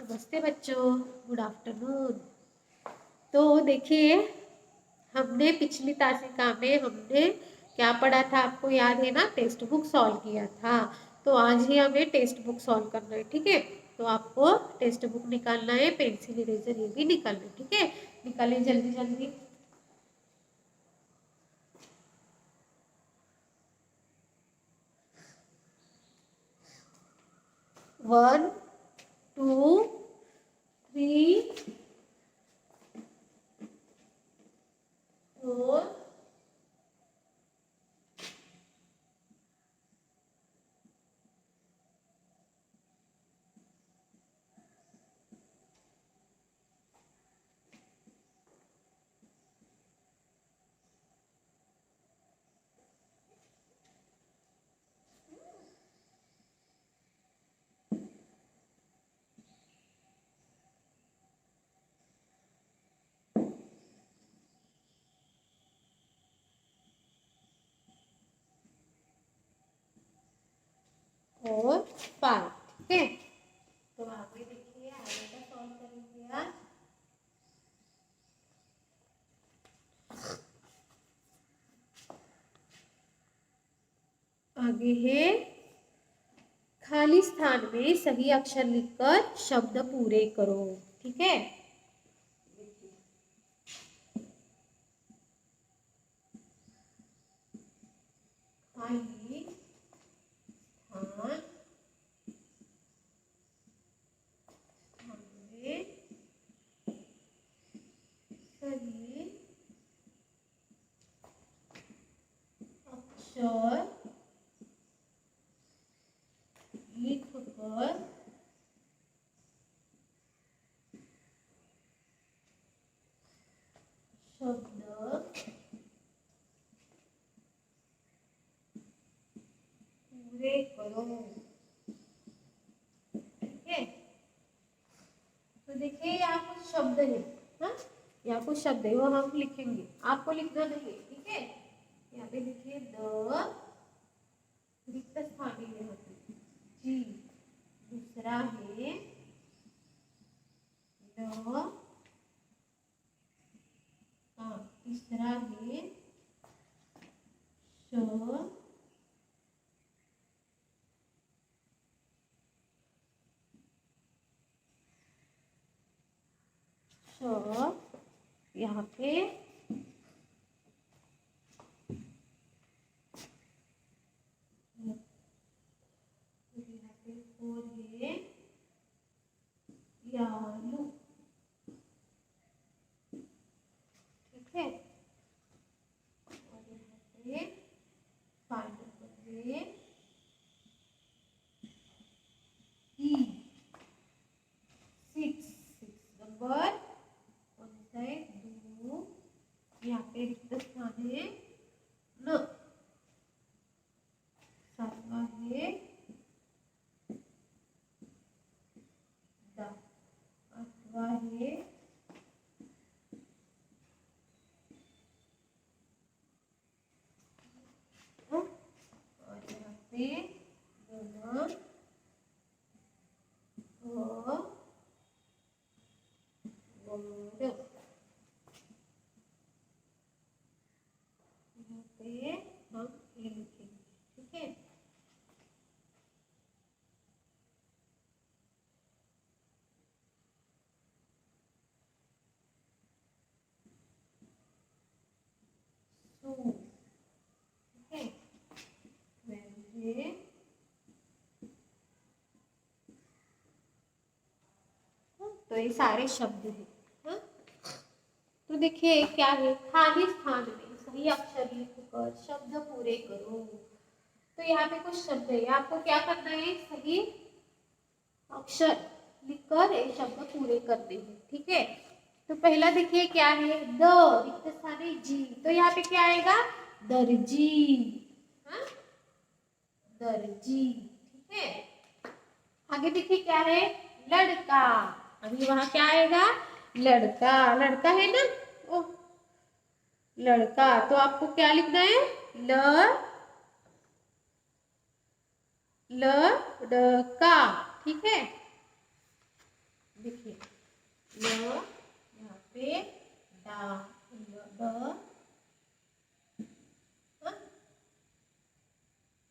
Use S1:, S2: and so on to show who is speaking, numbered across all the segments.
S1: नमस्ते बच्चों, good afternoon. तो देखिए, हमने पिछली तासिका में हमने क्या पढ़ा था, आपको याद है ना? टेक्स्ट बुक सॉल्व किया था। तो आज ही हमें टेक्स्ट बुक सॉल्व करना है, ठीक है? तो आपको टेक्स्ट बुक निकालना है, पेंसिल इरेजर ये भी निकालना है, ठीक है? निकालिए जल्दी जल्दी। वन, टू, थ्री, फोर, और 5, ठीक है? तो आगे देखिए, आगे का सॉल्व करेंगे आज। आगे है, खाली स्थान में सही अक्षर लिखकर शब्द पूरे करो, ठीक है? खाली स्थान में सही अक्षर लिखकर शब्द पूरे करो, ठीक है? तो देखिए, यहाँ कुछ शब्द है, हाँ? यहाँ कुछ शब्द है, वो हम लिखेंगे, आपको लिखना नहीं है, ठीक है? यहाँ पे लिखिए द, रिक्त स्थान है यहाँ पे, जी। दूसरा है ल, हाँ। तीसरा है श, यहाँ पे और है यालू, ठीक है? और यहाँ पे 5 नंबर है ई, 6 नंबर। और है दो, यहाँ पे रिक्त स्थान है न। 7वां है द। 8वां है और यहाँ पे न, यहाँ पे हम ये लिखेंगे, ठीक है? ठीक है? तो ये सारे शब्द हैं, हाँ? तो देखिए क्या है, खाली स्थान में सही अक्षर लिखकर शब्द पूरे करो। तो यहाँ पे कुछ शब्द है, आपको क्या करना है? सही अक्षर लिखकर ये शब्द पूरे करने हैं, ठीक है? तो पहला देखिए क्या है, द, रिक्त स्थान है जी, तो यहाँ पे क्या आएगा? दर्जी, हाँ? दर्जी, ठीक है? आगे देखिए क्या है, लड़का, अभी वहां क्या आएगा? लड़का, लड़का है ना? ओ, लड़का, तो आपको क्या लिखना है? लड़का, ठीक है? देखिए ल, यहाँ पे डा, ड,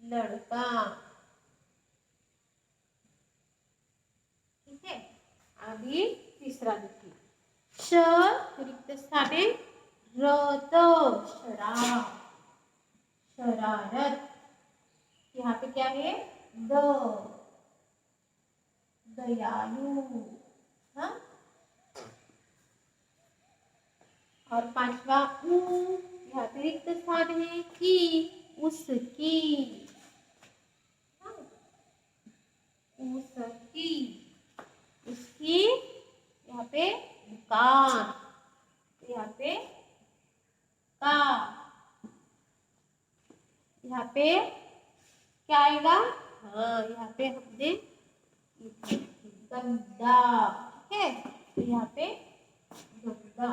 S1: लड़का। ठीक है, अभी तीसरा देखिए श रिक्त स्थाने रत, शराब, शरारत। यहाँ पे क्या है द, दयालु। हाँ, और पांचवा ऊ, यहाँ पे रिक्त स्थान है की, उसकी। हाँ? उसकी, उसकी, यहाँ पे दुकान, यहाँ पे का, यहाँ पे क्या आएगा? हाँ, यहाँ पे हमने गंदा। ठीक है, तो यहाँ पे गंदा।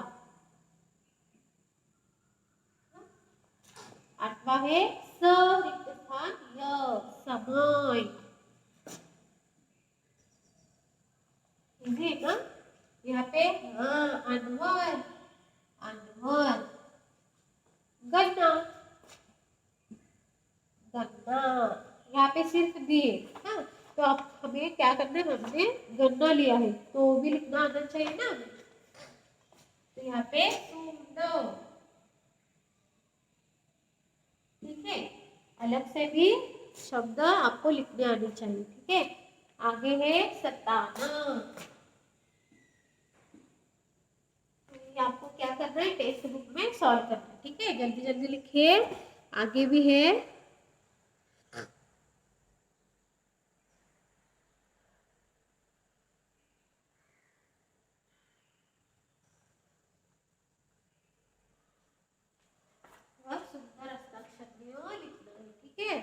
S1: आठवां है स रिक्त स्थान य, समय। इजी है ना? यहाँ पे हाँ अनवर, अनवर। गन्ना, गन्ना। यहाँ पे सिर्फ दिए। हाँ, तो अब हमें क्या करना है, हमने गन्ना लिया है तो भी लिखना आना चाहिए ना। तो यहाँ पे सुंदर। ठीक है, अलग से भी शब्द आपको लिखने आने चाहिए। ठीक है, आगे है सताना। तो आपको क्या करना है, टेक्स्ट बुक में सॉल्व करना है। ठीक है, जल्दी जल्दी लिखिए, आगे भी है। बहुत सुंदर हस्ताक्षर में लिखना है। ठीक है,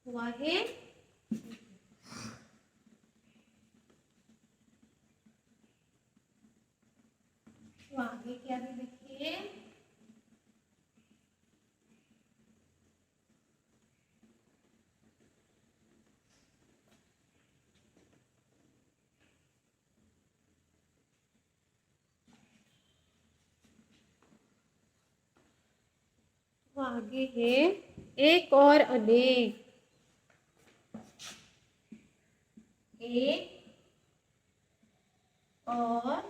S1: हुआ है तो आगे क्या भी देखिए, तो आगे है एक और अनेक। एक और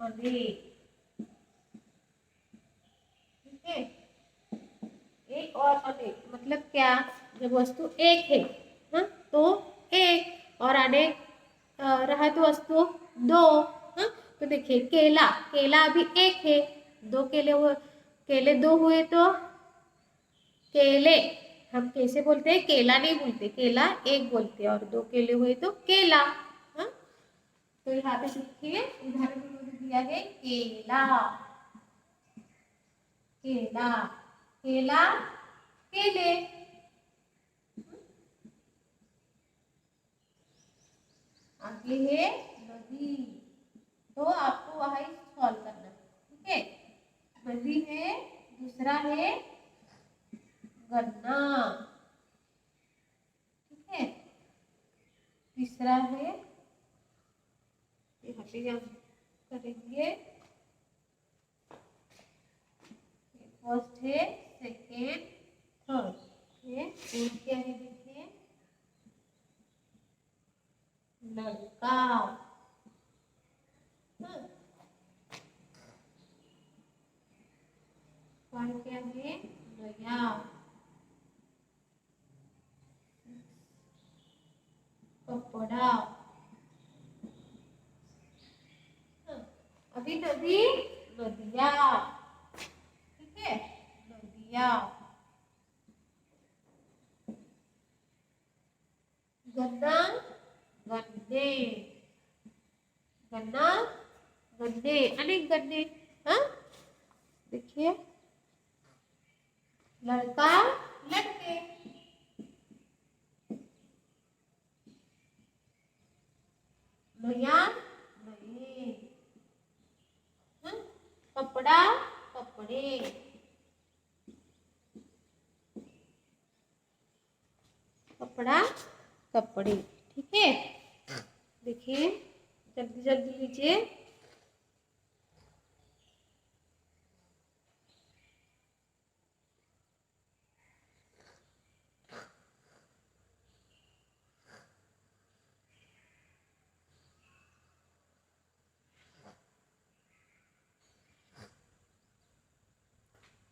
S1: अनेक। ठीक है, एक और अनेक मतलब क्या, जब वस्तु एक है हाँ तो एक, और अनेक रहा तो वस्तु दो। हाँ, तो देखिए केला, केला अभी एक है, दो केले हुए, केले दो हुए तो केले। हम कैसे बोलते हैं, केला नहीं बोलते, केला एक बोलते हैं, और दो केले हुए तो केला। हाँ, तो यहाँ पे देखिए उदाहरण उन्होंने दिया है केला, केला, केला, केले। आगे है नदी, तो आपको वहां सॉल्व करना है। ठीक है, नदी है, दूसरा है गन्ना। ठीक है, तीसरा है, यहाँ पे हम करेंगे फर्स्ट है, सेकेंड, थर्ड। है और क्या है देखिए लड़का। और क्या है नया, कपड़ा। अभी नदी, नदिया। ठीक है, नदिया। गन्ना, गन्ने, गन्ना, गन्ने, अनेक गन्ने। हाँ, देखिए लड़का, लड़के। कपड़ा कपड़े। ठीक है, देखिए जल्दी जल्दी लीजिए।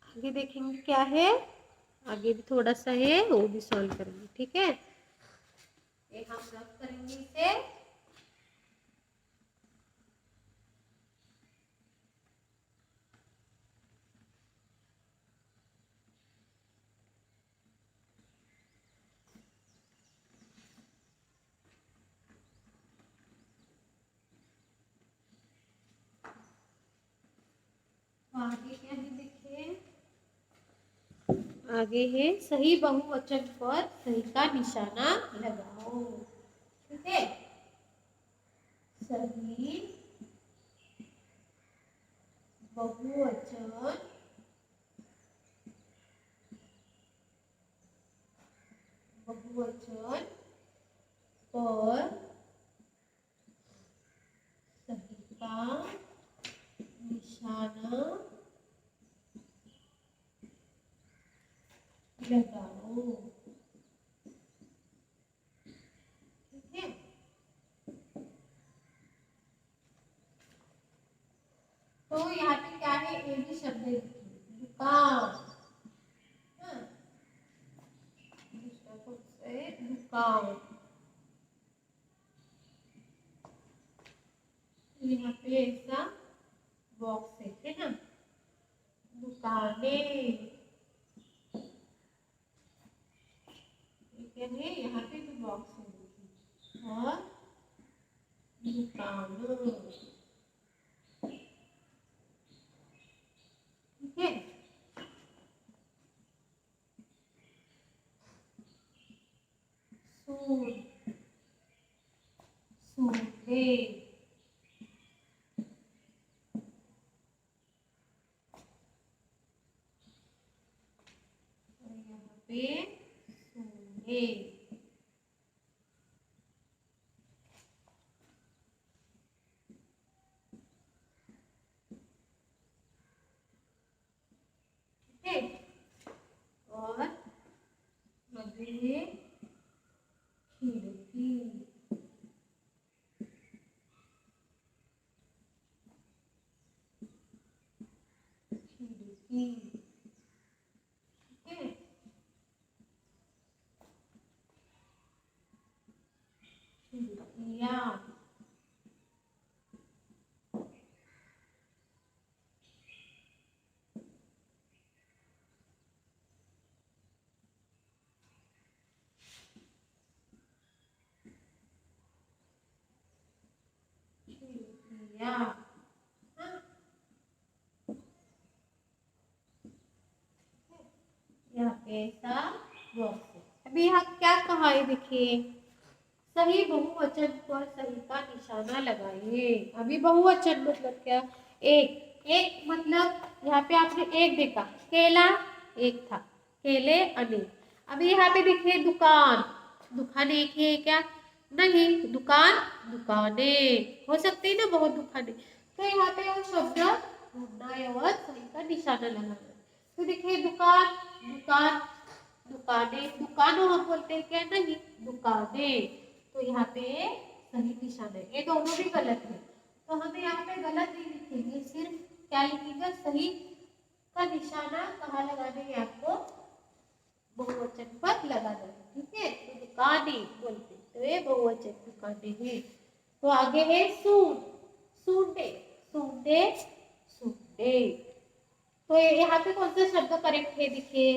S1: आगे देखेंगे क्या है, आगे भी थोड़ा सा है वो भी सॉल्व करेंगे। ठीक है, ये हम रब करेंगे इसे। आगे क्या है देखिए, आगे है सही बहुवचन पर सही का निशाना लगाओ। ठीक है, सही बहुवचन बहुवचन पर सही का निशाना लगाओ। ठीक है, तो यहाँ पे क्या है, ए भी शब्द है, दुकान। हाँ, दूसरा कौन सा है, दुकान। यहाँ पे ऐसा बॉक्स है ना, दुकानें। ठीक है, यहाँ पे भी बॉक्स है देखिए, और दुकानों। ठीक है, सूट सूटे। और यहाँ पे सूंढे। ठीक है, और आगे है खिड़की। खिड़की। ठीक है, खिड़कियाँ। खिड़कियाँ। हाँ, यहाँ पे ऐसा बॉक्स है। अभी यहाँ क्या कहा है देखिए, सही बहुवचन पर सही का निशाना लगाइए। अभी बहुवचन मतलब क्या, एक। एक मतलब यहाँ पे आपने एक देखा, केला एक था, केले अनेक। अभी यहाँ पे देखिए दुकान, दुकान एक है क्या, नहीं, दुकान दुकानें हो सकती है ना, बहुत दुकानें। तो यहाँ पे वो शब्द ढूंढना है और सही का निशाना लगाना है। तो देखिए दुकान, दुकान, दुकानें, दुकानों हम बोलते हैं क्या, नहीं, दुकानें। तो यहाँ पे सही निशाना है, ये दोनों भी गलत है। तो हमें यहाँ पे गलत नहीं लिखेंगे, सिर्फ क्या लिखेंगे, सही का निशाना कहाँ लगाना है आपको, बहुवचन पर लगाना है। ठीक है, तो दुकानें बोलते हैं, तो ये बहुवचन दुकानें है। तो आगे है सूट, सूंडे, सूंडे, सूंडे। तो यहाँ पे कौन सा शब्द करेक्ट है देखिए,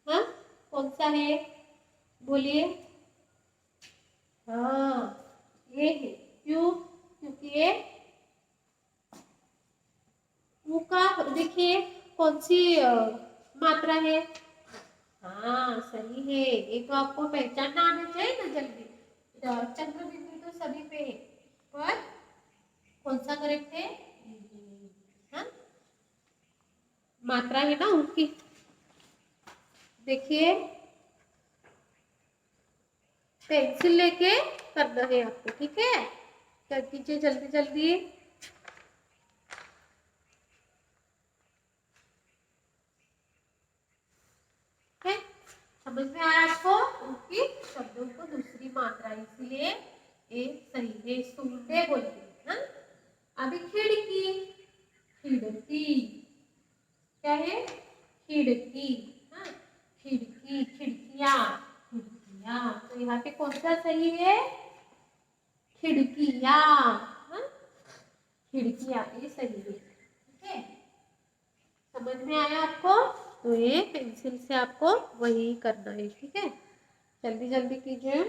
S1: हाँ कौन सा है, बोलिए। हाँ, ये है, क्यों, क्योंकि ये ऊ का देखिए कौन सी मात्रा है। हाँ सही है, ये तो आपको पहचानना आना चाहिए ना जल्दी। चंद्र बिंदु तो सभी पे है, पर कौन सा करेक्ट है, हाँ मात्रा है ना उनकी। देखिए पेंसिल लेके करना है आपको, ठीक है। कर दीजिए जल्दी जल्दी। है समझ में आया आपको? उनकी शब्दों को दूसरी मात्रा, इसलिए ये सही है, सूंदे बोलते हैं ना। अभी खिड़की, खिड़की क्या है? खिड़की। हाँ, खिड़की, खिड़कियां, खिड़कियां। तो यहाँ पे कौन सा सही है? खिड़कियां। हाँ, खिड़कियां ये सही है, ठीक है। समझ में आया आपको? तो ये पेंसिल से आपको वही करना है, ठीक है। जल्दी जल्दी कीजिए।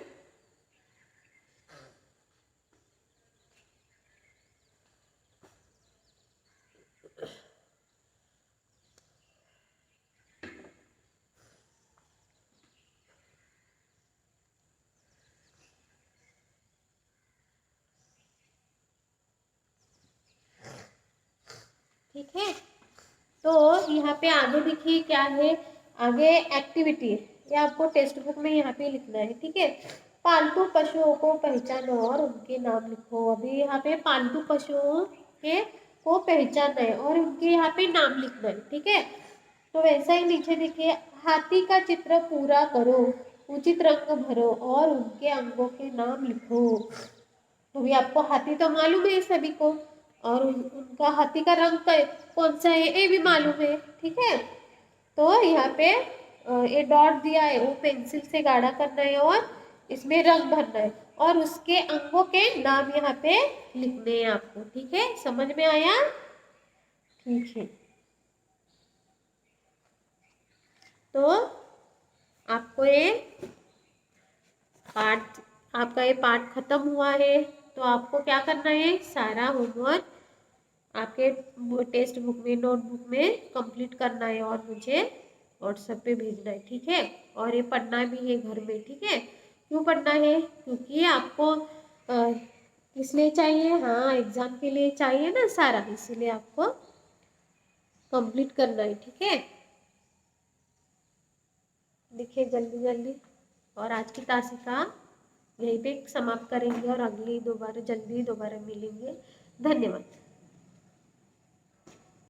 S1: ठीक है, तो यहाँ पे आगे देखिए क्या है, आगे एक्टिविटी है, ये आपको टेक्स्ट बुक में यहाँ पे लिखना है, ठीक है। पालतू पशुओं को पहचानो और उनके नाम लिखो। अभी यहाँ पे पालतू पशुओं के को पहचानना है और उनके यहाँ पे नाम लिखना है, ठीक है। तो वैसा ही नीचे देखिए, हाथी का चित्र पूरा करो, उचित रंग भरो और उनके अंगों के नाम लिखो। तो भी आपको हाथी तो मालूम है सभी को, और उनका हाथी का रंग कौन सा है ये भी मालूम है, ठीक है। तो यहाँ पे ये डॉट दिया है, वो पेंसिल से गाढ़ा करना है और इसमें रंग भरना है और उसके अंगों के नाम यहाँ पे लिखने हैं आपको, ठीक है। समझ में आया? ठीक है, तो आपको ये पाठ, आपका ये पाठ खत्म हुआ है। तो आपको क्या करना है, सारा होमवर्क आपके टेक्स्ट बुक में, नोटबुक में कंप्लीट करना है और मुझे व्हाट्सएप पे भेजना है, ठीक है। और ये पढ़ना भी है घर में, ठीक है। क्यों पढ़ना है? क्योंकि आपको किस लिए चाहिए, हाँ एग्जाम के लिए चाहिए ना सारा, इसीलिए आपको कंप्लीट करना है, ठीक है। देखिए जल्दी जल्दी। और आज की तासिका यहीं पे समाप्त करेंगे और अगली दोबारा जल्दी दोबारा मिलेंगे। धन्यवाद।